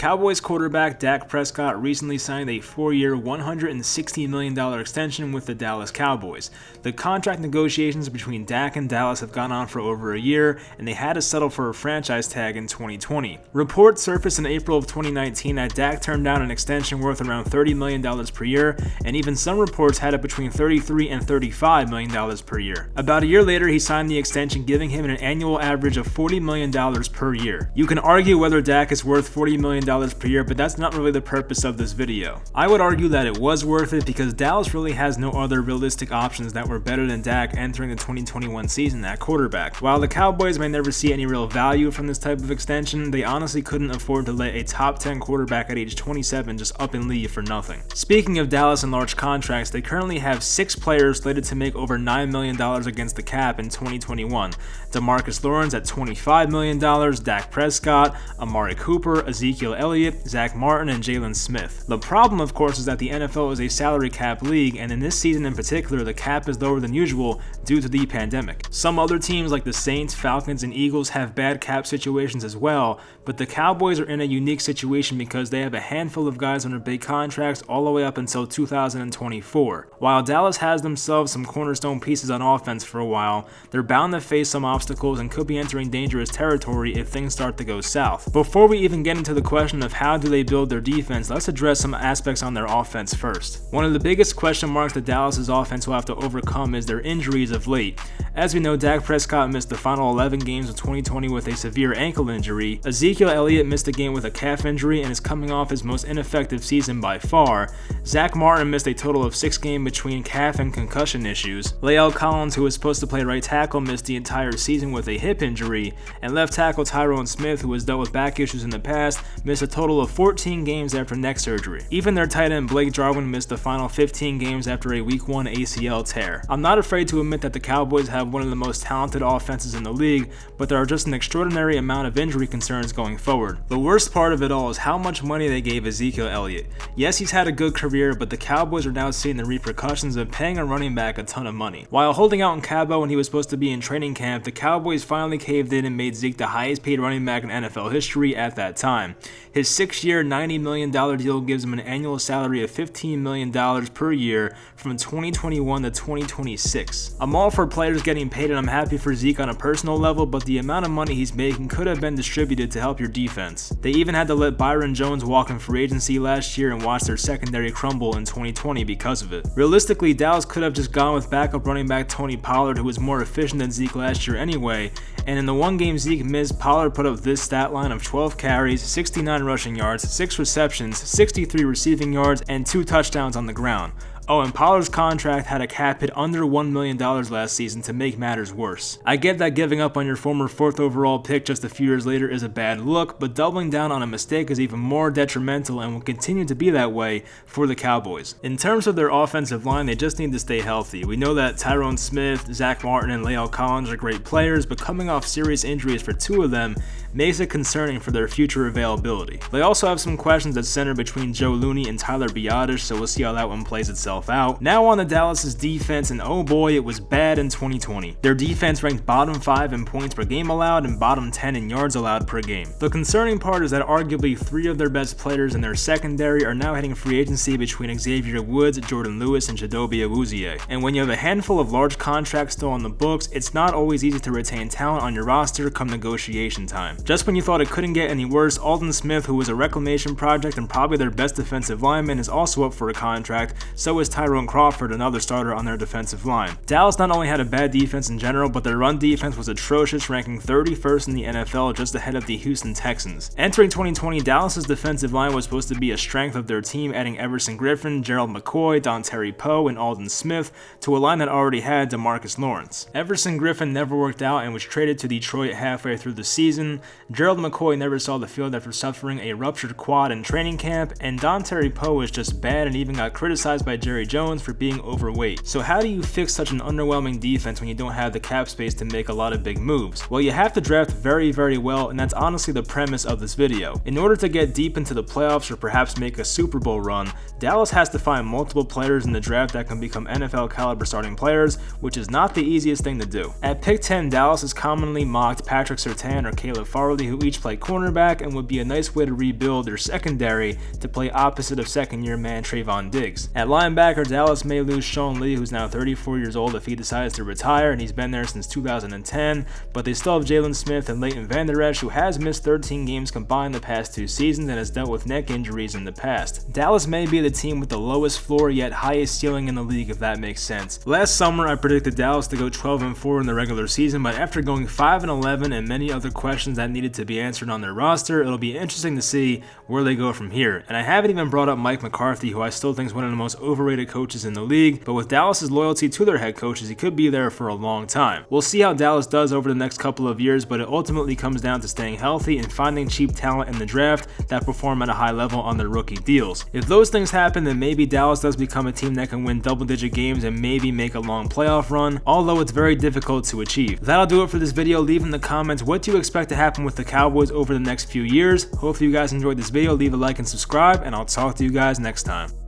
Cowboys quarterback Dak Prescott recently signed a 4-year, $160 million extension with the Dallas Cowboys. The contract negotiations between Dak and Dallas have gone on for over a year, and they had to settle for a franchise tag in 2020. Reports surfaced in April of 2019 that Dak turned down an extension worth around $30 million per year, and even some reports had it between $33 and $35 million per year. About a year later, he signed the extension, giving him an annual average of $40 million per year. You can argue whether Dak is worth $40 million per year, but that's not really the purpose of this video. I would argue that it was worth it because Dallas really has no other realistic options that were better than Dak entering the 2021 season at quarterback. While the Cowboys may never see any real value from this type of extension, they honestly couldn't afford to let a top 10 quarterback at age 27 just up and leave for nothing. Speaking of Dallas and large contracts, they currently have 6 players slated to make over $9 million against the cap in 2021. DeMarcus Lawrence at $25 million, Dak Prescott, Amari Cooper, Ezekiel Elliott, Zach Martin, and Jalen Smith. The problem, of course, is that the NFL is a salary cap league, and in this season in particular, the cap is lower than usual due to the pandemic. Some other teams like the Saints, Falcons, and Eagles have bad cap situations as well, but the Cowboys are in a unique situation because they have a handful of guys under big contracts all the way up until 2024. While Dallas has themselves some cornerstone pieces on offense for a while, they're bound to face some obstacles and could be entering dangerous territory if things start to go south. Before we even get into the question of how do they build their defense, let's address some aspects on their offense first. One of the biggest question marks that Dallas's offense will have to overcome is their injuries of late. As we know, Dak Prescott missed the final 11 games of 2020 with a severe ankle injury. Ezekiel Elliott missed a game with a calf injury and is coming off his most ineffective season by far. Zach Martin missed a total of 6 games between calf and concussion issues. La'el Collins, who was supposed to play right tackle, missed the entire season with a hip injury, and left tackle Tyrone Smith, who has dealt with back issues in the past, missed a total of 14 games after neck surgery. Even their tight end Blake Jarwin missed the final 15 games after a week 1 ACL tear. I'm not afraid to admit that the Cowboys have one of the most talented offenses in the league, but there are just an extraordinary amount of injury concerns going forward. The worst part of it all is how much money they gave Ezekiel Elliott. Yes, he's had a good career, but the Cowboys are now seeing the repercussions of paying a running back a ton of money. While holding out in Cabo when he was supposed to be in training camp, the Cowboys finally caved in and made Zeke the highest paid running back in NFL history at that time. His 6-year, $90 million deal gives him an annual salary of $15 million per year from 2021 to 2026. I'm all for players getting paid, and I'm happy for Zeke on a personal level, but the amount of money he's making could have been distributed to help your defense. They even had to let Byron Jones walk in free agency last year and watch their secondary crumble in 2020 because of it. Realistically, Dallas could have just gone with backup running back Tony Pollard, who was more efficient than Zeke last year anyway, and in the one game Zeke missed, Pollard put up this stat line of 12 carries, 69 rushing yards, 6 receptions, 63 receiving yards, and 2 touchdowns on the ground. Oh, and Pollard's contract had a cap hit under $1 million last season to make matters worse. I get that giving up on your former 4th overall pick just a few years later is a bad look, but doubling down on a mistake is even more detrimental and will continue to be that way for the Cowboys. In terms of their offensive line, they just need to stay healthy. We know that Tyrone Smith, Zach Martin, and La'el Collins are great players, but coming off serious injuries for 2 of them makes it concerning for their future availability. They also have some questions at center between Joe Looney and Tyler Biadasz, so we'll see how that one plays itself out. Now on to Dallas's defense, and oh boy, it was bad in 2020. Their defense ranked bottom 5 in points per game allowed and bottom 10 in yards allowed per game. The concerning part is that arguably 3 of their best players in their secondary are now hitting free agency between Xavier Woods, Jordan Lewis, and Chidobe Awuzie. And when you have a handful of large contracts still on the books, it's not always easy to retain talent on your roster come negotiation time. Just when you thought it couldn't get any worse, Aldon Smith, who was a reclamation project and probably their best defensive lineman, is also up for a contract, so is Tyrone Crawford, another starter on their defensive line. Dallas not only had a bad defense in general, but their run defense was atrocious, ranking 31st in the NFL, just ahead of the Houston Texans. Entering 2020, Dallas's defensive line was supposed to be a strength of their team, adding Everson Griffin, Gerald McCoy, Dontari Poe, and Aldon Smith to a line that already had DeMarcus Lawrence. Everson Griffin never worked out and was traded to Detroit halfway through the season. Gerald McCoy never saw the field after suffering a ruptured quad in training camp, and Dontari Poe was just bad and even got criticized by Jerry Jerry Jones for being overweight. So how do you fix such an underwhelming defense when you don't have the cap space to make a lot of big moves? Well, you have to draft very, very well, and that's honestly the premise of this video. In order to get deep into the playoffs or perhaps make a Super Bowl run, Dallas has to find multiple players in the draft that can become NFL caliber starting players, which is not the easiest thing to do. At pick 10, Dallas has commonly mocked Patrick Surtain or Caleb Farley, who each play cornerback and would be a nice way to rebuild their secondary to play opposite of second-year man Trayvon Diggs. At linebacker, Dallas may lose Sean Lee, who's now 34 years old, if he decides to retire, and he's been there since 2010, but they still have Jalen Smith and Leighton Vander Esch, who has missed 13 games combined the past 2 seasons and has dealt with neck injuries in the past. Dallas may be the team with the lowest floor yet highest ceiling in the league, if that makes sense. Last summer, I predicted Dallas to go 12-4 in the regular season, but after going 5-11 and many other questions that needed to be answered on their roster, it'll be interesting to see where they go from here. And I haven't even brought up Mike McCarthy, who I still think is one of the most overrated coaches in the league, but with Dallas's loyalty to their head coaches, he could be there for a long time. We'll see how Dallas does over the next couple of years, but it ultimately comes down to staying healthy and finding cheap talent in the draft that perform at a high level on their rookie deals. If those things happen, then maybe Dallas does become a team that can win double-digit games and maybe make a long playoff run, although it's very difficult to achieve. That'll do it for this video. Leave in the comments what do you expect to happen with the Cowboys over the next few years. Hopefully you guys enjoyed this video. Leave a like and subscribe, and I'll talk to you guys next time.